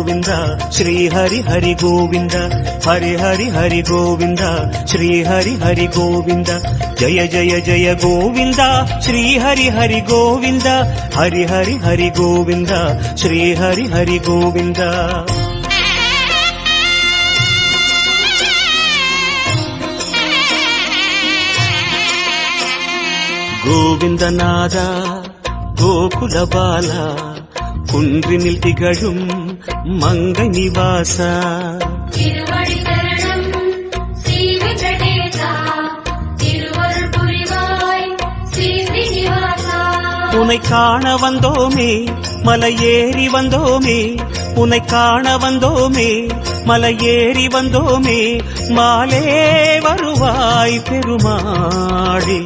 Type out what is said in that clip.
श्री हरि हरि गोविंद हरि हरि हरि गोविंद श्री हरि हरि गोविंद जय जय जय गोविंद श्री हरि हरि गोविंद हरि हरि हरि गोविंद श्री हरि हरि गोविंद गोविंदनादा गोकुल बाला कुंद्रिनिल तिगழும் मंगै निवासा திருவடி சரணம் ஸ்ரீ வெங்கடேசா திருவருள் புரிவாய் ஸ்ரீ ஸ்ரீனிவாசா உன்னை காண வந்தோமே மலையேறி வந்தோமே உன்னை காண வந்தோமே மலையேறி வந்தோமே மாலே வருவாய் பெருமாளே